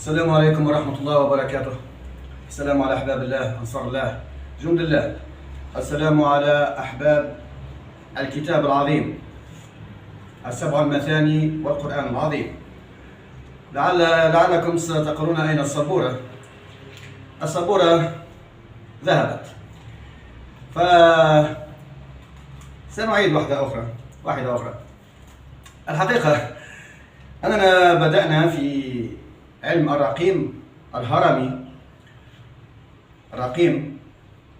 السلام عليكم ورحمة الله وبركاته. السلام على أحباب الله، أنصار الله، جند الله. السلام على أحباب الكتاب العظيم، السبع المثاني والقرآن العظيم. لعلكم ستقولون أين السبورة؟ السبورة ذهبت، فسنعيد واحدة أخرى. الحقيقة أننا بدأنا في علم الرقيم الهرمي، الرقيم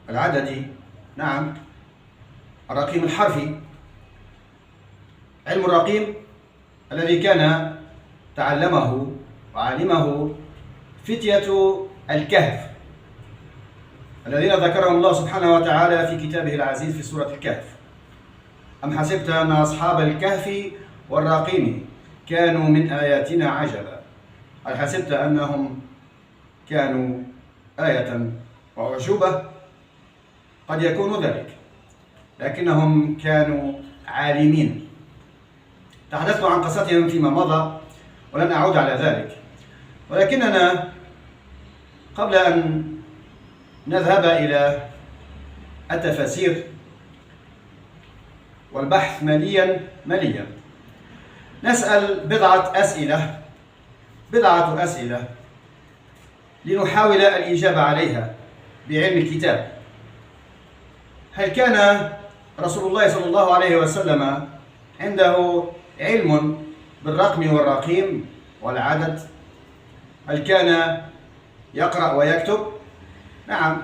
العددي، نعم، الرقيم الحرفي. علم الرقيم الذي كان تعلمه وعلمه فتية الكهف الذين ذكرهم الله سبحانه وتعالى في كتابه العزيز في سورة الكهف. أم حسبت أن أصحاب الكهف والرقيم كانوا من آياتنا عجبا؟ هل حسبت أنهم كانوا آية وأعجوبة؟ قد يكون ذلك، لكنهم كانوا عالمين. تحدثت عن قصتهم فيما مضى ولن أعود على ذلك، ولكننا قبل أن نذهب إلى التفاسير والبحث مليا نسأل بضعة أسئلة لنحاول الإجابة عليها بعلم الكتاب. هل كان رسول الله صلى الله عليه وسلم عنده علم بالرقم والرقيم والعدد؟ هل كان يقرأ ويكتب؟ نعم،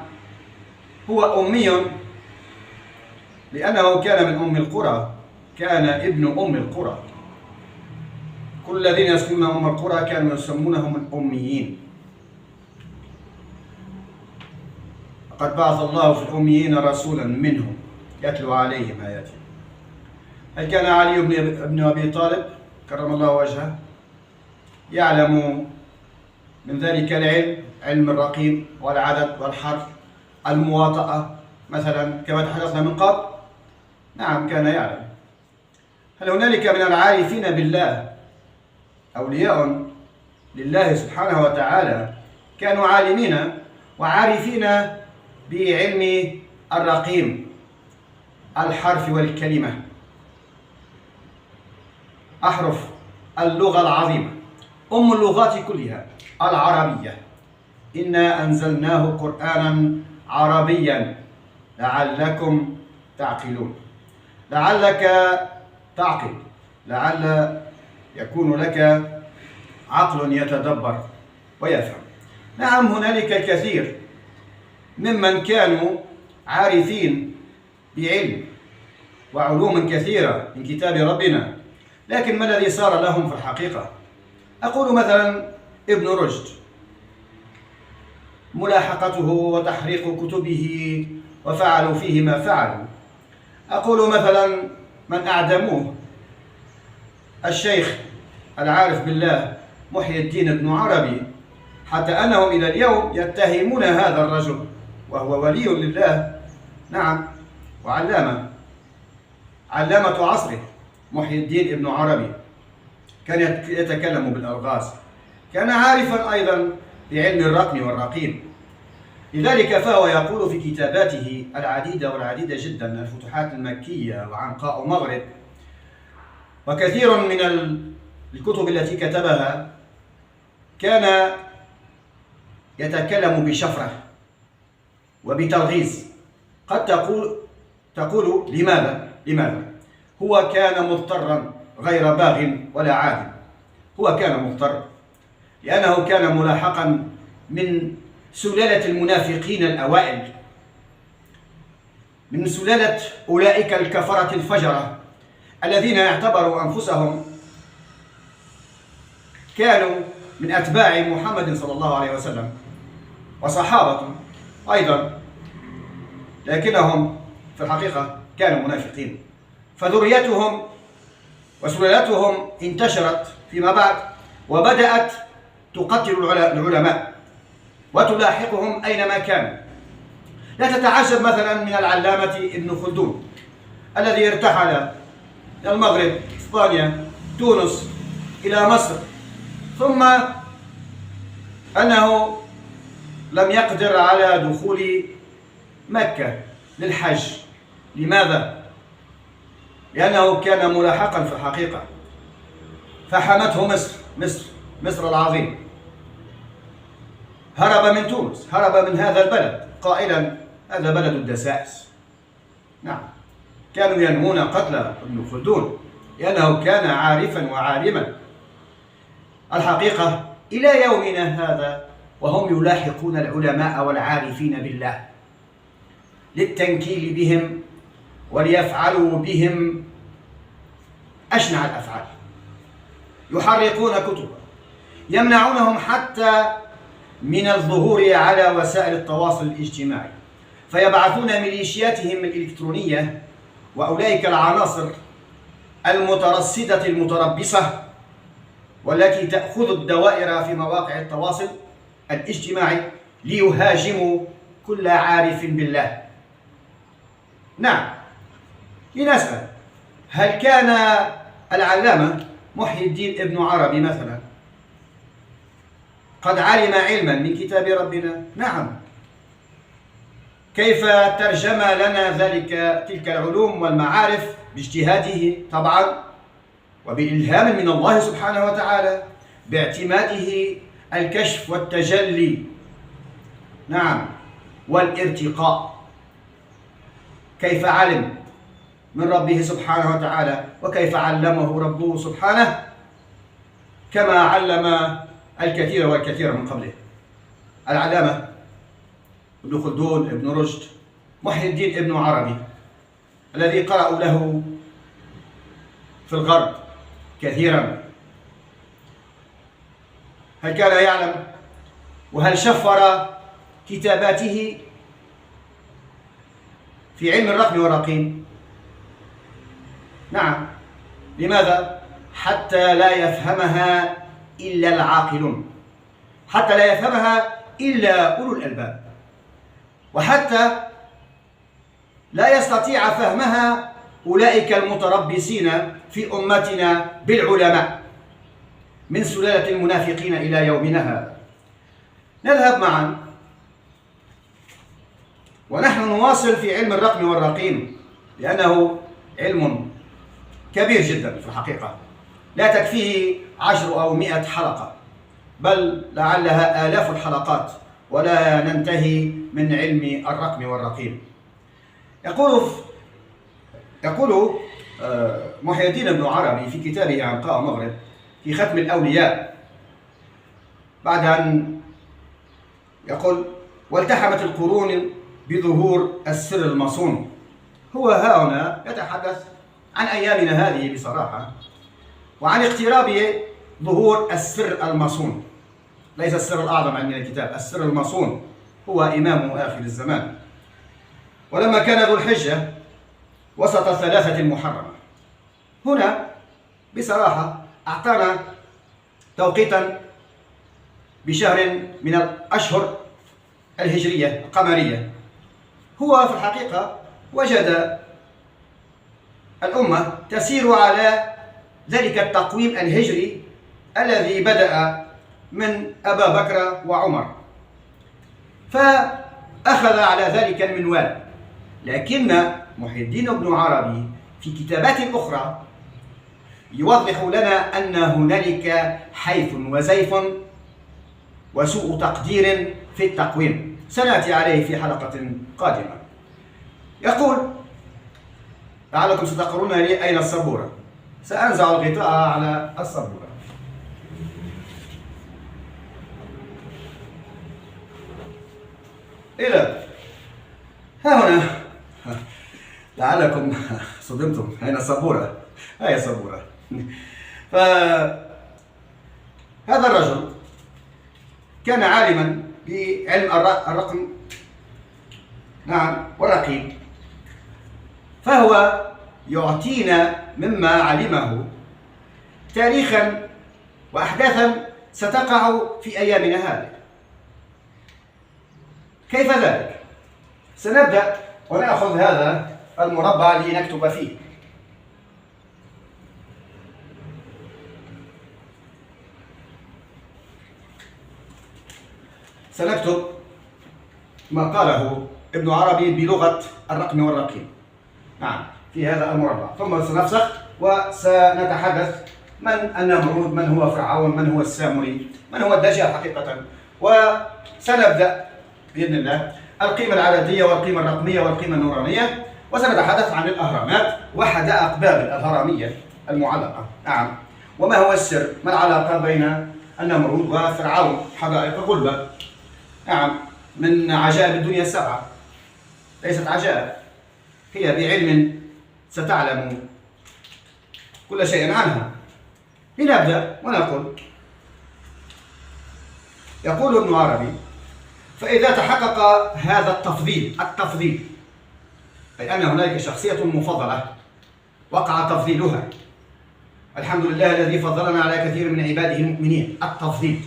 هو أمي لأنه كان من أم القرى، كان ابن أم القرى. كل الذين يسكنون أم القرى كانوا يسمونهم الأميين. قد بعث الله في الأميين رسولا منهم يتلو عليهم آياته. هل كان علي بن أبي طالب كرم الله وجهه يعلم من ذلك العلم، علم الرقيم والعدد والحرف، المواطأة مثلا كما تحدثنا من قبل؟ نعم، كان يعلم. هل هنالك من العارفين بالله أولياء لله سبحانه وتعالى كانوا عالمين وعارفين بعلم الرقيم، الحرف والكلمة، أحرف اللغة العظيمة، أم اللغات كلها، العربية؟ إنا أنزلناه قرآنا عربيا لعلكم تعقلون. لعلك تعقل، لعل يكون لك عقل يتدبر ويفهم. نعم، هنالك الكثير ممن كانوا عارفين بعلم وعلوم كثيرة من كتاب ربنا، لكن ما الذي صار لهم في الحقيقة؟ أقول مثلا ابن رشد، ملاحقته وتحريق كتبه وفعلوا فيه ما فعلوا. أقول مثلا من أعدموه، الشيخ العارف بالله محي الدين ابن عربي، حتى أنهم إلى اليوم يتهمون هذا الرجل وهو ولي لله، نعم، وعلامة عصره. محي الدين ابن عربي كان يتكلم بالألغاز، كان عارفا أيضا بعلم الرقم والرقيم. لذلك فهو يقول في كتاباته العديدة جدا، الفتوحات المكية وعنقاء مغرب وكثير من الكتب التي كتبها، كان يتكلم بشفرة وبتلغيز. قد تقول لماذا؟ هو كان مضطرا غير باغ ولا عاد. هو كان مضطر لأنه كان ملاحقا من سلالة المنافقين الأوائل، من سلالة أولئك الكفرة الفجرة الذين اعتبروا أنفسهم كانوا من أتباع محمد صلى الله عليه وسلم وصحابته أيضا، لكنهم في الحقيقة كانوا منافقين. فذريتهم وسلالتهم انتشرت فيما بعد وبدأت تقتل العلماء وتلاحقهم أينما كانوا. لا تتعجب مثلا من العلامة ابن خلدون الذي ارتحل إلى المغرب، إسبانيا، تونس، إلى مصر، ثم أنه لم يقدر على دخول مكة للحج. لماذا؟ لأنه كان ملاحقا في الحقيقة، فحمته مصر العظيم. هرب من تونس، هرب من هذا البلد قائلا هذا بلد الدسائس. نعم، كانوا ينمون قتل ابن خلدون لأنه كان عارفا وعالما. الحقيقة إلى يومنا هذا وهم يلاحقون العلماء والعارفين بالله للتنكيل بهم وليفعلوا بهم أشنع الأفعال. يحرقون كتبا، يمنعونهم حتى من الظهور على وسائل التواصل الاجتماعي، فيبعثون ميليشياتهم الإلكترونية وأولئك العناصر المترصدة المتربصة والتي تأخذ الدوائر في مواقع التواصل الاجتماعي ليهاجموا كل عارف بالله. نعم، لنسأل هل كان العلامة محي الدين ابن عربي مثلا قد علم علما من كتاب ربنا؟ نعم. كيف ترجم لنا تلك العلوم والمعارف؟ باجتهاده طبعا، وبإلهام من الله سبحانه وتعالى، باعتماده الكشف والتجلي، نعم، والارتقاء. كيف علم من ربه سبحانه وتعالى، وكيف علمه ربه سبحانه كما علم الكثير والكثير من قبله. العلامة ابن خلدون، ابن رشد، محي الدين ابن عربي الذي قرأوا له في الغرب كثيرا، هل كان يعلم وهل شفر كتاباته في علم الرقم والرقيم؟ نعم. لماذا؟ حتى لا يفهمها إلا العاقلون، حتى لا يفهمها إلا أولو الألباب، وحتى لا يستطيع فهمها أولئك المتربصين في أمتنا بالعلماء من سلالة المنافقين إلى يومنا هذا. نذهب معا ونحن نواصل في علم الرقم والرقيم، لأنه علم كبير جدا في الحقيقة، لا تكفيه 10 أو 100 حلقة، بل لعلها آلاف الحلقات ولا ننتهي من علم الرقم والرقيم. يقول محي الدين بن عربي في كتابه عنقاء مغرب في ختم الأولياء، بعد أن يقول: والتحمت القرون بظهور السر المصون. هو ها هنا يتحدث عن أيامنا هذه بصراحة، وعن اقتراب ظهور السر المصون، ليس السر الأعظم عندنا الكتاب، السر المصون هو إمام آخر الزمان. ولما كان ذو الحجة وسط 3 المحرمة، هنا بصراحة أعطانا توقيتا بشهر من الأشهر الهجرية القمرية. هو في الحقيقة وجد الأمة تسير على ذلك التقويم الهجري الذي بدأ من أبا بكر وعمر، فأخذ على ذلك المنوال. لكن محي الدين بن عربي في كتابات أخرى يوضح لنا أن هنالك حيف وزيف وسوء تقدير في التقويم، سنأتي عليه في حلقة قادمة. يقول: لعلكم ستقولون لي أين السبورة؟ سأنزع الغطاء على السبورة. إذا ها هنا لعلكم صدمتم، أين السبورة؟ هاي السبورة. فهذا الرجل كان عالما بعلم الرقم، نعم، والرقيم، فهو يعطينا مما علمه تاريخا وأحداثا ستقع في أيامنا هذه. كيف ذلك؟ سنبدأ ونأخذ هذا المربع لنكتب فيه. سنكتب ما قاله ابن عربي بلغة الرقم والرقيم، نعم، في هذا المربع، ثم سنفسخ وسنتحدث من النمرود، من هو فرعون، من هو السامري، من هو الدجال حقيقة. وسنبدأ بإذن الله القيمة العددية والقيمة الرقمية والقيمة النورانية، وسنتحدث عن الأهرامات وحدائق بابل الهرمية المعلقة، نعم، وما هو السر، ما العلاقة بين النمرود وفرعون، حدائق قلبة، نعم، من عجائب الدنيا السبعة، ليست عجائب، هي بعلم ستعلم كل شيء عنها. لنبدأ ونقول، يقول ابن عربي: فإذا تحقق هذا التفضيل أي أن هنالك شخصية مفضلة وقع تفضيلها، الحمد لله الذي فضلنا على كثير من عباده المؤمنين، التفضيل.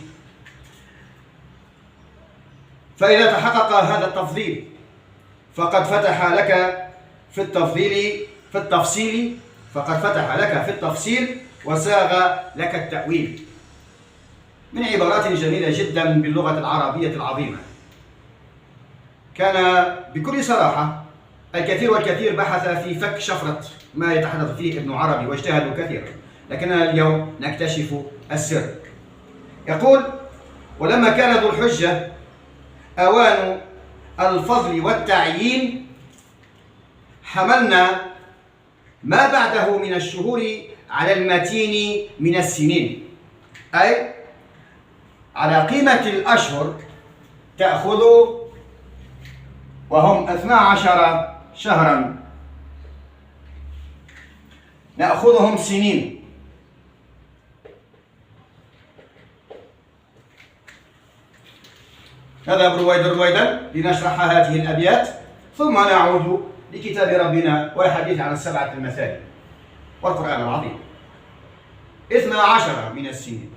فإذا تحقق هذا التفضيل فقد فتح لك في التفصيل وساغ لك التأويل، من عبارات جميلة جدا باللغة العربية العظيمة. كان بكل صراحة الكثير والكثير بحث في فك شفرة ما يتحدث فيه ابن عربي واجتهدوا كثيرا، لكننا اليوم نكتشف السر. يقول: ولما كان ذو الحجة أوان الفضل والتعيين حملنا ما بعده من الشهور على المتين من السنين، أي على قيمة الأشهر تأخذ، وهم 12 شهرا، نأخذهم سنين. نذهب رويدا لنشرح هذه الأبيات، ثم نعود لكتاب ربنا والحديث عن السبعة المثاني والقرآن العظيم. 12 من السنين.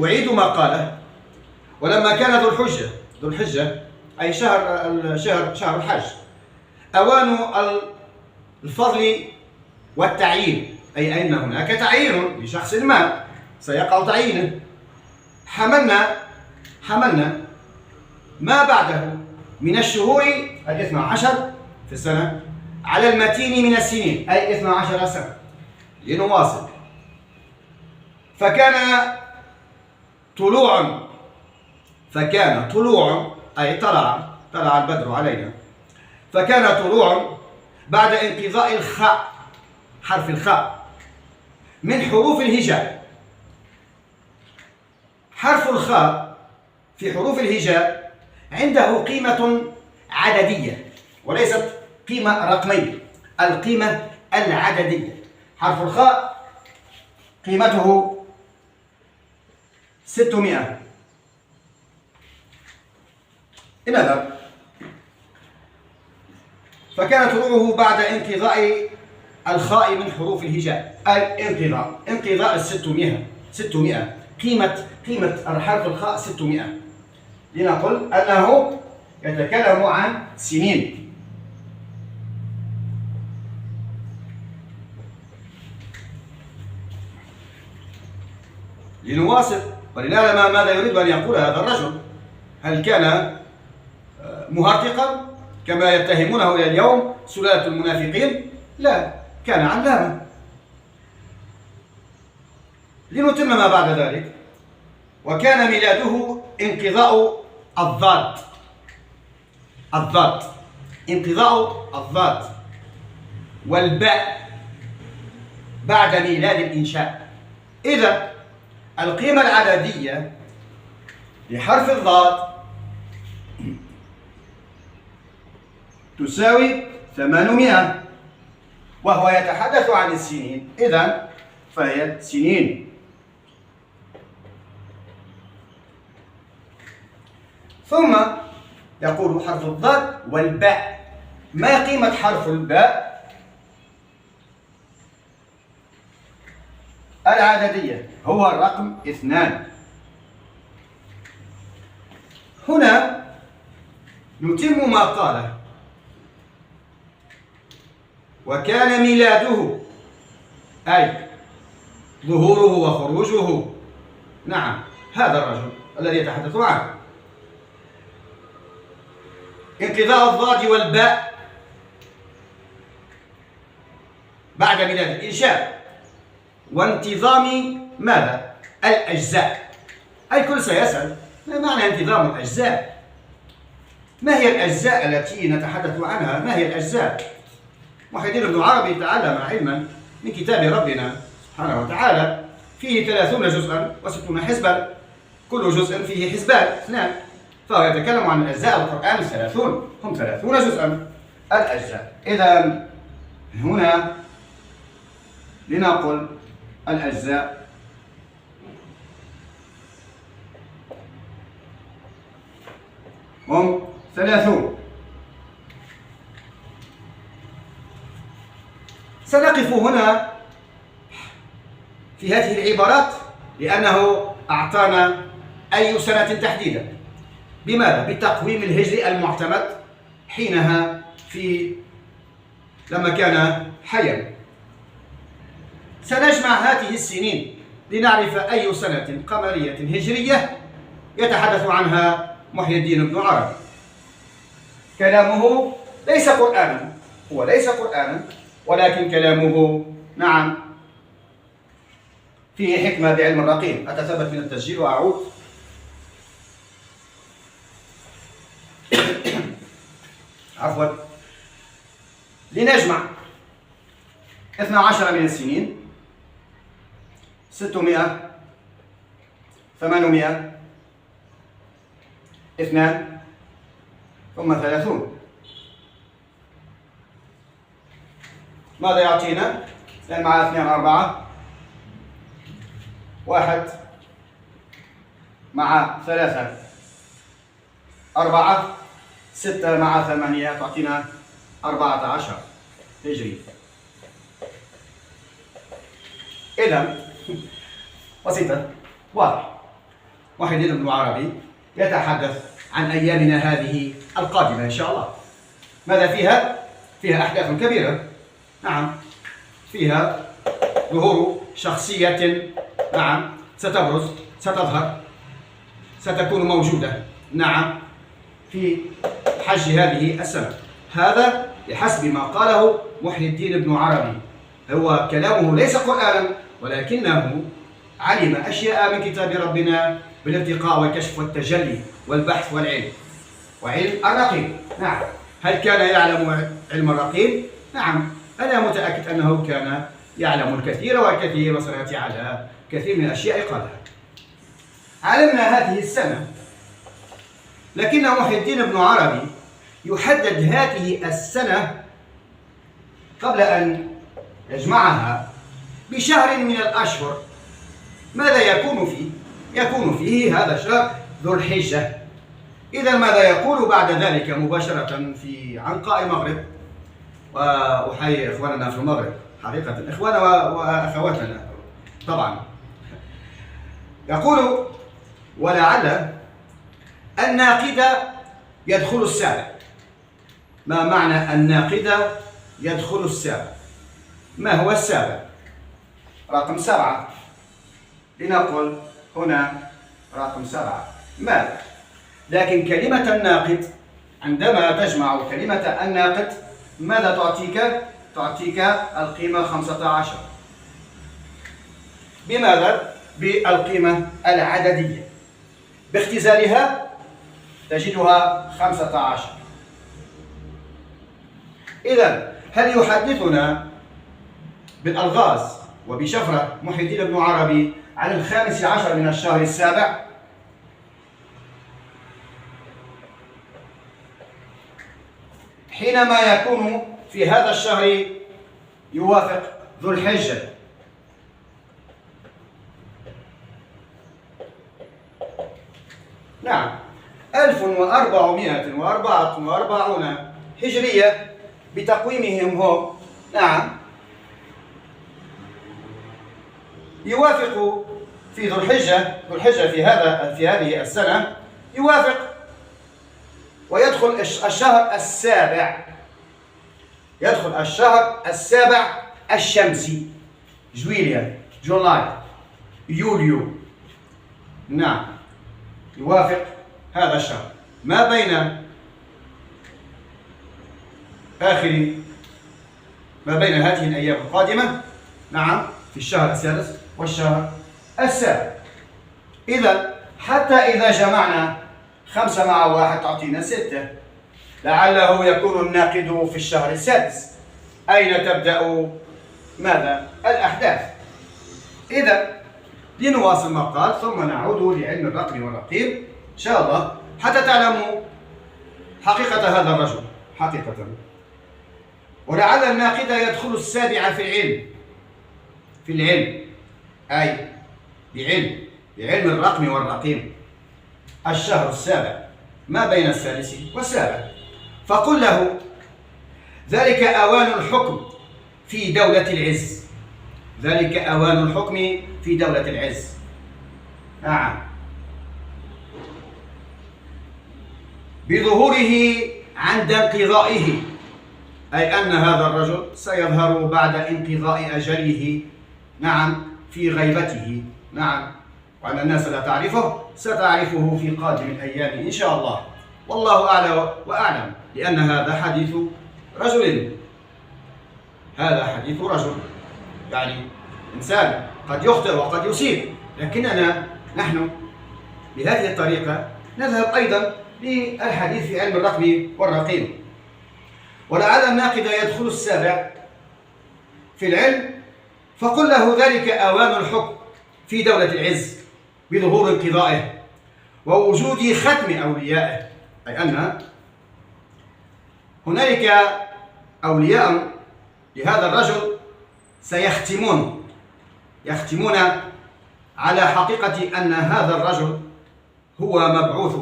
أعيد ما قاله: ولما كان ذو الحجة أي شهر الحج، أوان الفضل والتعيين، أي أن هناك تعيين لشخص ما سيقع تعيينه. حملنا ما بعده من الشهور 12 في السنة على المتين من السنين، أي 12 سنة، لنواصل. فكان طلوع أي طلع البدر علينا. فكان طلوع بعد انقضاء الخاء، حرف الخاء، من حروف الهجاء. حرف الخاء في حروف الهجاء عنده قيمة عددية وليست قيمة رقمية، القيمة العددية. حرف الخاء قيمته 600. لماذا؟ فكان طلوعه بعد انقضاء الخاء من حروف الهجاء، أي انقضاء 600. قيمة حرف الخاء 600، لنقل أنه يتكلم عن سنين. لنواصل ولنعلم ماذا يريد أن يقول هذا الرجل. هل كان مهرطقا كما يتهمونه إلى اليوم سلالة المنافقين؟ لا، كان علاما. لنتم ما بعد ذلك. وكان ميلاده انقضاء الضاد والباء بعد ميلاد الإنشاء. إذا القيمة العددية لحرف الضاد تساوي 800، وهو يتحدث عن السنين، إذن فهي سنين. ثم يقول حرف الضاد والباء. ما قيمة حرف الباء العددية؟ هو الرقم 2. هنا نتم ما قاله: وكان ميلاده أي ظهوره وخروجه، نعم، هذا الرجل الذي يتحدث عنه انقضاء الضاد والباء بعد ميلاد الإنشاء، وانتظام ماذا؟ الأجزاء. الكل سيسأل ما معنى انتظام الأجزاء؟ ما هي الأجزاء التي نتحدث عنها؟ ما هي الأجزاء؟ محي الدين ابن عربي تعلم علما من كتاب ربنا سبحانه وتعالى فيه 30 جزءا و60 حزبا، كل جزء فيه حزبان اثنان، فهو يتكلم عن أجزاء القرآن 30، هم 30 جزءا الأجزاء. إذا هنا لنقل الأجزاء هم 30. سنقف هنا في هذه العبارات لأنه أعطانا أي سنة تحديدا. بماذا؟ بالتقويم الهجري المعتمد حينها لما كان حيا. سنجمع هذه السنين لنعرف أي سنة قمرية هجرية يتحدث عنها محي الدين ابن عربي. كلامه ليس قرآنا، هو ليس قرآنا، ولكن كلامه نعم فيه حكمة بعلم الرقيم. أتثبت من التسجيل وأعود. عفوا. لنجمع 12 من السنين، 600، 800، 2 ثم 30. ماذا يعطينا؟ لأن مع 2 4، 1 مع 3 4، 6 مع 8 تعطينا 14 هجري. إذا بسيطة، واضح. محي الدين ابن عربي يتحدث عن أيامنا هذه القادمة إن شاء الله. ماذا فيها؟ فيها أحداث كبيرة، نعم، فيها ظهور شخصية نعم ستبرز، ستظهر، ستكون موجودة نعم في حج هذه السنة. هذا بحسب ما قاله محي الدين ابن عربي، هو كلامه ليس قرآنا، ولكنه علم أشياء من كتاب ربنا بالارتقاء والكشف والتجلي والبحث والعلم وعلم الرقيم. نعم، هل كان يعلم علم الرقيم؟ نعم، أنا متأكد أنه كان يعلم الكثير والكثير، وسنأتي على كثير من الأشياء قالها. علمنا هذه السنة، لكن محي الدين ابن عربي يحدد هذه السنة قبل أن يجمعها بشهر من الأشهر. ماذا يكون فيه؟ يكون فيه هذا الشهر ذو الحجة. إذا ماذا يقول بعد ذلك مباشرة في عنقاء المغرب؟ وأحيي إخواننا في المغرب، حقيقة إخواننا وأخواتنا طبعا. يقول: ولعل الناقد يدخل السابع. ما معنى الناقد يدخل السابع؟ ما هو السابع؟ رقم 7. لنقل هنا رقم 7 ماذا؟ لكن كلمة الناقد عندما تجمع كلمة الناقد ماذا تعطيك؟ تعطيك القيمة 15. بماذا؟ بالقيمة العددية، باختزالها تجدها 15. إذا هل يحدثنا بالألغاز وبشفرة محي الدين ابن عربي عن 15 من الشهر السابع؟ حينما يكون في هذا الشهر يوافق ذو الحجة. نعم، 1444 هجرية بتقويمهم هم. نعم، يوافق في ذو الحجة في هذه السنة يوافق ويدخل الشهر السابع، يدخل الشهر السابع الشمسي، جويليا، جولاي، يوليو. نعم، يوافق هذا الشهر ما بين آخر ما بين هذه الأيام القادمة، نعم، في الشهر السادس والشهر السابع. إذا حتى إذا جمعنا 5 مع 1 تعطينا 6، لعله يكون الناقد في الشهر السادس. أين تبدأ ماذا؟ الأحداث. إذا لنواصل ما قال ثم نعود لعلم الرقم والرقيم إن شاء الله حتى تعلموا حقيقة هذا الرجل حقيقة. ولعل الناقد يدخل السابع في العلم أي بعلم الرقم والرقيم، الشهر السابع ما بين الثالث والسابع. فقل له ذلك أوان الحكم في دولة العز، ذلك أوان الحكم في دولة العز. نعم، بظهوره عند انقضائه، أي أن هذا الرجل سيظهر بعد انقضاء أجله، نعم، في غيبته، نعم، وأن الناس لا تعرفه ستعرفه في قادم الأيام إن شاء الله. والله أعلى وأعلم، لأن هذا حديث رجل، هذا حديث رجل، يعني إنسان قد يخطئ وقد يصيب، لكننا نحن بهذه الطريقة نذهب أيضا للحديث في علم الرقم والرقيم. ولعل الناقد يدخل السابع في العلم، فقل له ذلك أوان الحكم في دولة العز بظهور انقضائه ووجود ختم أوليائه، أي أن هنالك أولياء لهذا الرجل يختمون على حقيقة أن هذا الرجل هو مبعوث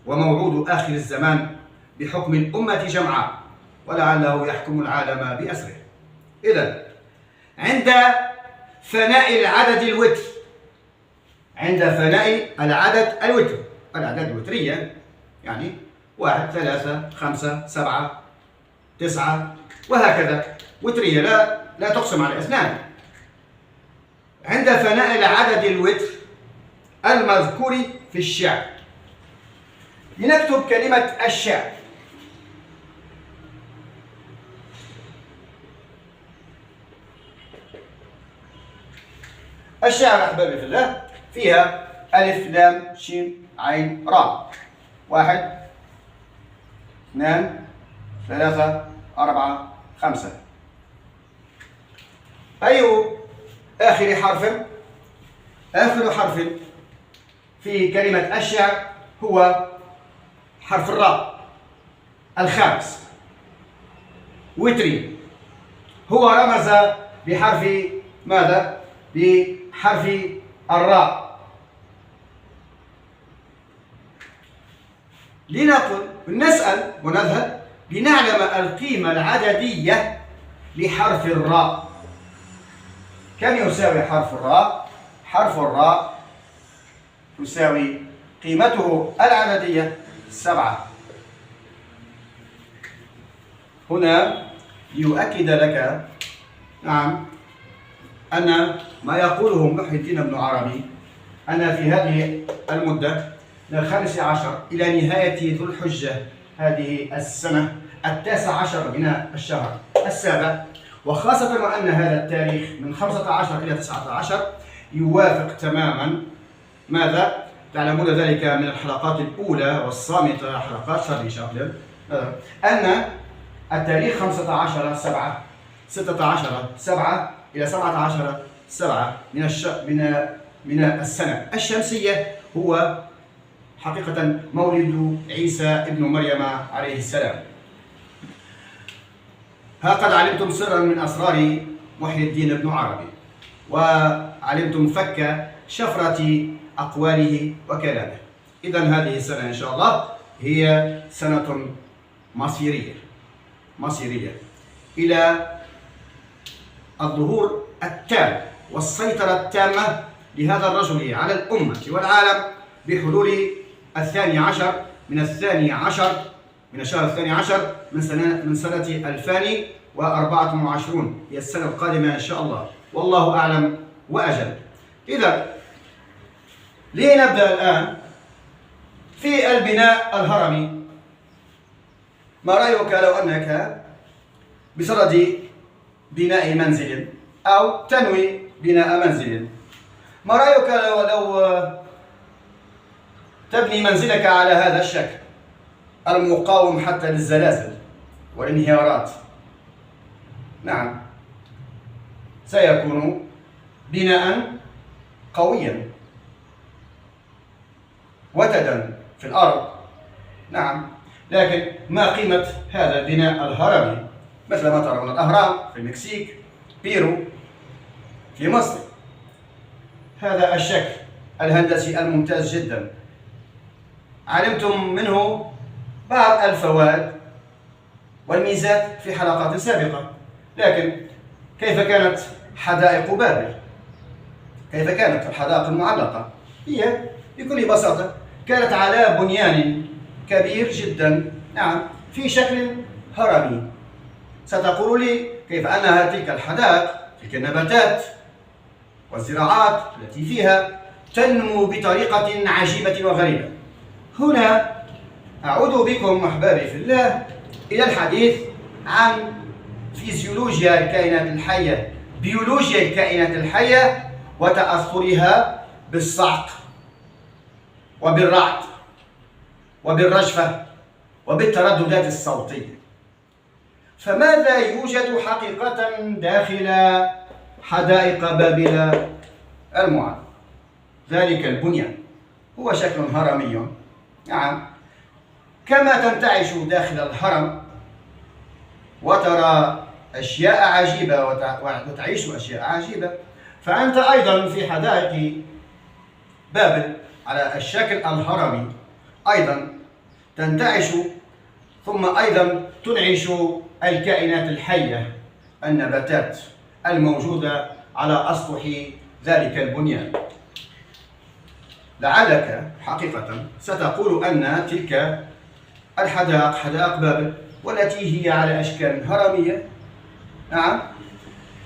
وموعود آخر الزمان بحكم الأمة جمعاء، ولعله يحكم العالم بأسره. إذن عند فناء العدد الوتر، عند فناء العدد الأعداد الوترية، يعني 1 3 5 7 9 وهكذا، وترية لا تقسم على اثنان. عند فناء العدد الوتر المذكور في الشعر، لنكتب كلمة الشعر. الشعر أحبابي في الله فيها ألف لام شين عين راء، 1 2 3 4 5. أي آخر حرف في كلمة الشعر هو حرف الراء الخامس، وتري. هو رمز بحرف ماذا؟ بحرف الراء. نسأل ونذهب لنعلم القيمة العددية لحرف الراء. كم يساوي حرف الراء؟ حرف الراء يساوي قيمته العددية 7. هنا ليؤكد لك، نعم، أن ما يقوله محي الدين بن عربي أن في هذه المدة من 15 إلى نهاية ذو الحجة هذه السنة 19 من الشهر السابع، وخاصة وأن هذا التاريخ من 15 إلى 19 يوافق تماما ماذا؟ تعلمون ذلك من الحلقات الأولى والصامتة، حلقات شرح شاقلب، أن التاريخ 15 7 16 7 إلى 17 7 من السنة الشمسية هو حقيقة مولد عيسى ابن مريم عليه السلام. ها قد علمتم سرا من أسرار محي الدين بن عربي، وعلمتم فك شفرة أقواله وكلامه. إذن هذه السنة إن شاء الله هي سنة مصيرية إلى الظهور التام والسيطرة التامة لهذا الرجل على الأمة والعالم بحلول 12 من الشهر 12 من سنة 2024، هي السنة القادمة إن شاء الله، والله أعلم وأجل. إذا لنبدأ الآن في البناء الهرمي. ما رأيك لو أنك بصدد بناء منزل أو تنوي بناء منزل، ما رأيك لو تبني منزلك على هذا الشكل المقاوم حتى للزلازل والانهيارات؟ نعم، سيكون بناء قويا وتدا في الأرض. نعم، لكن ما قيمة هذا البناء الهرمي مثل ما ترون الأهرام في المكسيك، بيرو في مصر؟ هذا الشكل الهندسي الممتاز جدا علمتم منه بعض الفوائد والميزات في حلقات سابقة، لكن كيف كانت حدائق بابل؟ كيف كانت الحدائق المعلقة؟ هي بكل بساطة كانت على بنيان كبير جدا، نعم، في شكل هرمي. ستقول لي كيف أنها تلك الحدائق، تلك النباتات والزراعات التي فيها تنمو بطريقة عجيبة وغريبة؟ هنا أعود بكم أحبابي في الله إلى الحديث عن فيزيولوجيا الكائنات الحية، بيولوجيا الكائنات الحية وتأثرها بالصعق وبالرعد وبالرجفة وبالترددات الصوتية. فماذا يوجد حقيقة داخل حدائق بابل المعلقة؟ ذلك البنيان هو شكل هرمي، نعم، كما تنتعش داخل الهرم وترى أشياء عجيبة وتعيش أشياء عجيبة، فأنت أيضا في حدائق بابل على الشكل الهرمي أيضا تنتعش، ثم أيضا تنعش الكائنات الحية، النباتات الموجودة على أسطح ذلك البنيان. لعلك حقيقة ستقول أن تلك الحدائق حدائق بابل والتي هي على أشكال هرمية، نعم،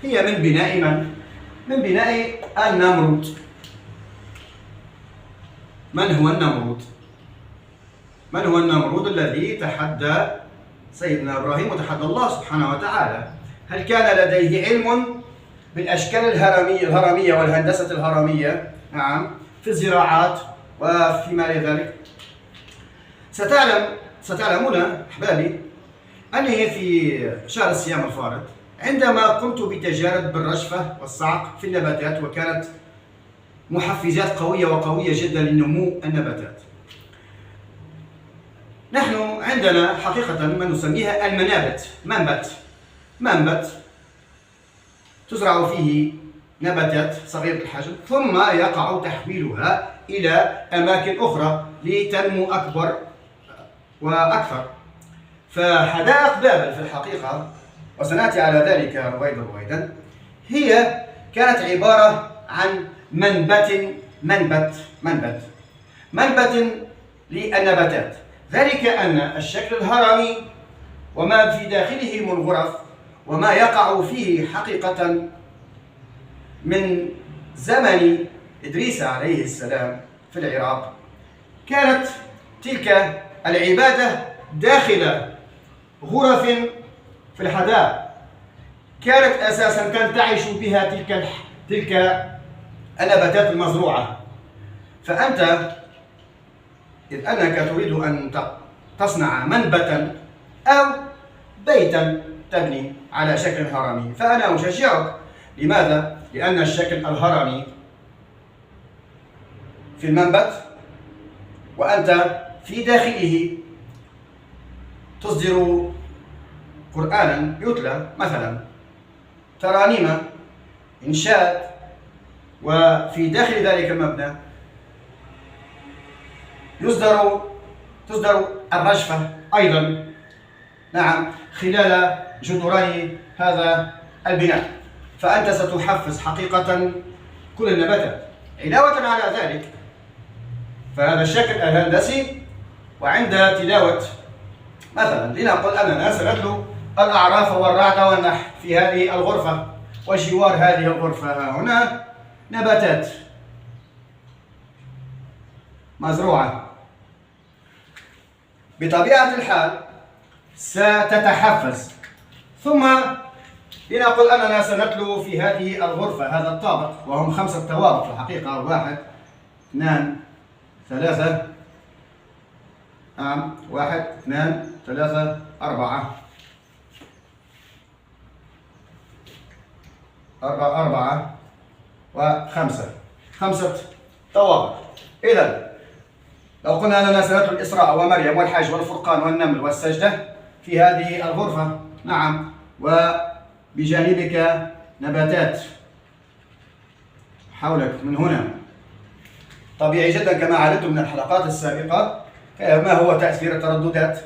هي من بناء من بناء النمرود. من هو النمرود؟ من هو النمرود الذي تحدى سيدنا إبراهيم وتحدى الله سبحانه وتعالى؟ هل كان لديه علم بالأشكال الهرمية والهندسة الهرمية؟ نعم، في الزراعات وفيما إلى ذلك. ستعلمون أحبابي أنني في شهر الصيام الفارط عندما قمت بتجارب بالرجفة والصعق في النباتات، وكانت محفزات وقوية جدا لنمو النباتات. نحن عندنا حقيقة ما نسميها المنابت، منبت تزرع فيه نباتات صغيرة الحجم، ثم يقع تحويلها إلى أماكن أخرى لتنمو أكبر وأكثر. فحدائق بابل في الحقيقة، وسنأتي على ذلك رويدا، هي كانت عبارة عن منبت للنباتات، ذلك أن الشكل الهرمي وما في داخله من غرف وما يقع فيه حقيقة من زمن إدريس عليه السلام في العراق، كانت تلك العبادة داخل غرف في الحدائق، كانت أساسا تنتعش بها تلك النباتات المزروعة. فأنت إذ أنك تريد أن تصنع منبتا أو بيتا تبني على شكل هرمي، فأنا أشجعك. لماذا؟ لأن الشكل الهرمي في المنبت وأنت في داخله تصدر قرآنا يتلى مثلا، ترانيم، إنشاد، وفي داخل ذلك المبنى تصدر الرجفة أيضا، نعم، خلال جدران هذا البناء. فأنت ستحفز حقيقة كل النباتات. علاوة على ذلك، فهذا الشكل الهندسي، وعند تلاوة مثلا لنقل أننا سنتلو الأعراف والرعد والنحل في هذه الغرفة، وجوار هذه الغرفة هنا نباتات مزروعة، بطبيعة الحال ستتحفز، ثم لنقل أننا سنتلو في هذه الغرفة هذا الطابق، وهم 5 طوابق في الحقيقة: 1 2 3 1 2 3 4 و5 5 طوابق. إذا لو قلنا أننا سنتلو الإسراء ومريم والحج والفرقان والنمل والسجدة في هذه الغرفة، نعم، وبجانبك نباتات حولك من هنا. طبيعي جدا كما علمتم من الحلقات السابقة ما هو تأثير الترددات.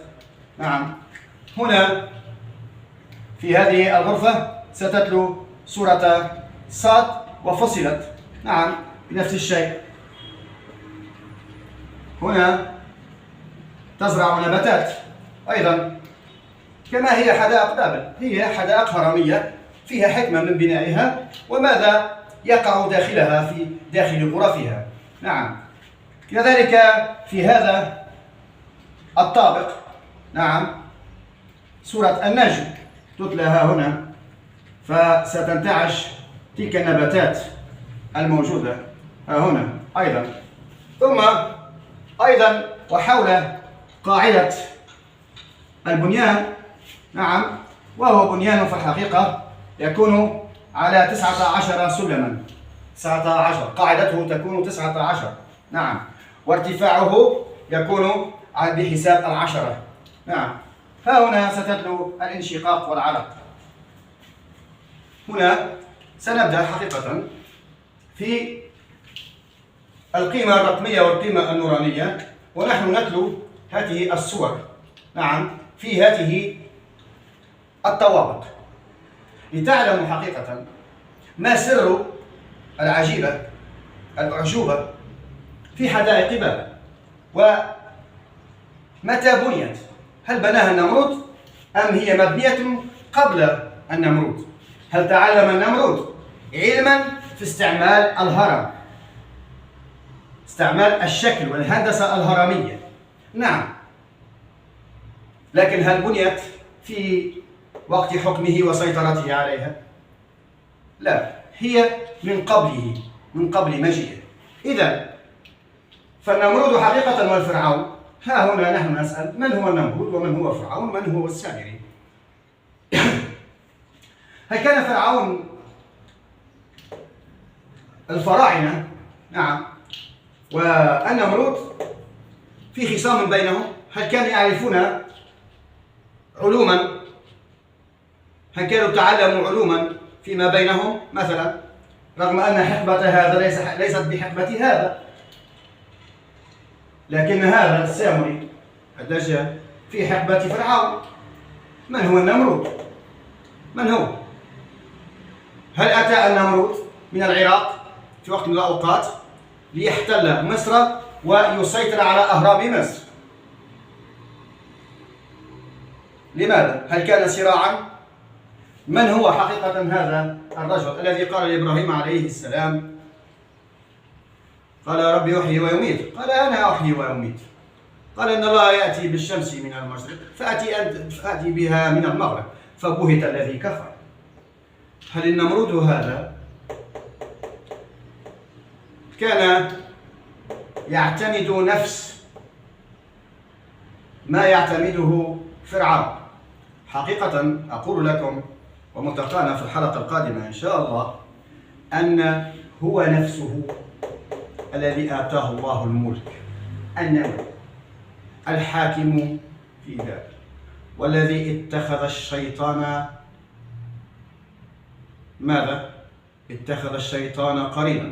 نعم، هنا في هذه الغرفة ستتلو سورة صاد وفصلت، نعم، بنفس الشيء. هنا تزرع نباتات أيضا، كما هي حدائق بابل، هي حدائق هرمية فيها حكمة من بنائها وماذا يقع داخلها في داخل غرفها. نعم، كذلك في هذا الطابق، نعم، سورة النجم تتلى هنا، فستنتعش تلك النباتات الموجودة هنا أيضا. ثم أيضا وحول قاعدة البنيان، نعم، وهو بنيان في الحقيقة يكون على 19 سلما، 19 قاعدته تكون 19، نعم، وارتفاعه يكون بحساب 10. نعم، ها هنا ستتلو الانشقاق والعلق. هنا سنبدأ حقيقة في القيمة الرقمية والقيمة النورانية، ونحن نتلو هذه الصور، نعم، في هذه الطوابق، لتعلموا حقيقة ما سر العجيبة الأعجوبة في حدائق بابل. ومتى بنيت؟ هل بناها النمرود أم هي مبنية قبل النمرود؟ هل تعلم النمرود علما في استعمال الهرم، استعمال الشكل والهندسة الهرمية؟ نعم، لكن هل بنيت في وقت حكمه وسيطرته عليها؟ لا، هي من قبله، من قبل مجيئه. إذا فالنمرود حقيقة والفرعون، ها هنا نحن نسأل: من هو النمرود ومن هو فرعون ومن هو السامري؟ هل كان فرعون الفراعنة، نعم، والنمرود في خصام بينهم؟ هل كانوا يعرفون علوما؟ هل كانوا تعلموا علوما فيما بينهم مثلا، رغم أن حقبة هذا ليست بحقبة هذا؟ لكن هذا السامري الدجال في حقبة فرعون. من هو النمرود؟ من هو؟ هل أتى النمرود من العراق في وقت من الأوقات ليحتل مصر ويسيطر على أهرام مصر؟ لماذا؟ هل كان صراعا؟ من هو حقيقة هذا الرجل الذي قال لإبراهيم عليه السلام: قال ربي يحيي ويميت؟ قال أنا أحيي وأميت. قال إن الله يأتي بالشمس من المشرق فأتي بها من المغرب، فبهت الذي كفر. هل النمرود هذا كان يعتمد نفس ما يعتمده فرعون؟ حقيقة أقول لكم وملتقانا في الحلقة القادمة إن شاء الله أن هو نفسه الذي آتاه الله الملك، النمر الحاكم في بابل، والذي اتخذ الشيطان ماذا؟ اتخذ الشيطان قرينا،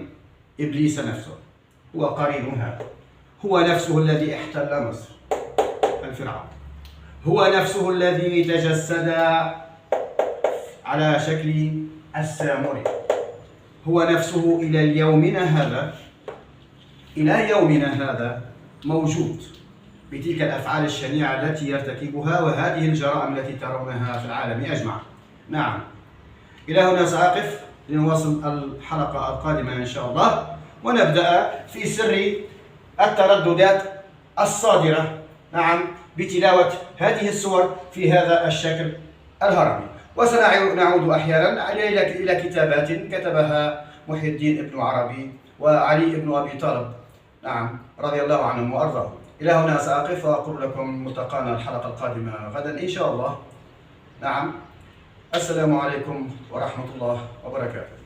إبليس نفسه هو قرين هذا، هو نفسه الذي احتل مصر، الفرعون، هو نفسه الذي تجسد على شكل السامري، هو نفسه إلى يومنا هذا موجود بتلك الأفعال الشنيعة التي يرتكبها وهذه الجرائم التي ترونها في العالم أجمع. نعم، إلى هنا سأقف لنواصل الحلقة القادمة إن شاء الله، ونبدأ في سر الترددات الصادرة، نعم، بتلاوة هذه الصور في هذا الشكل الهرمي. وسنعود أحيانا إلى كتابات كتبها محي الدين ابن عربي وعلي بن أبي طالب، نعم، رضي الله عنهم وأرضاهم. إلى هنا سأقف وأقول لكم ملتقانا الحلقة القادمة غدا إن شاء الله. نعم، السلام عليكم ورحمة الله وبركاته.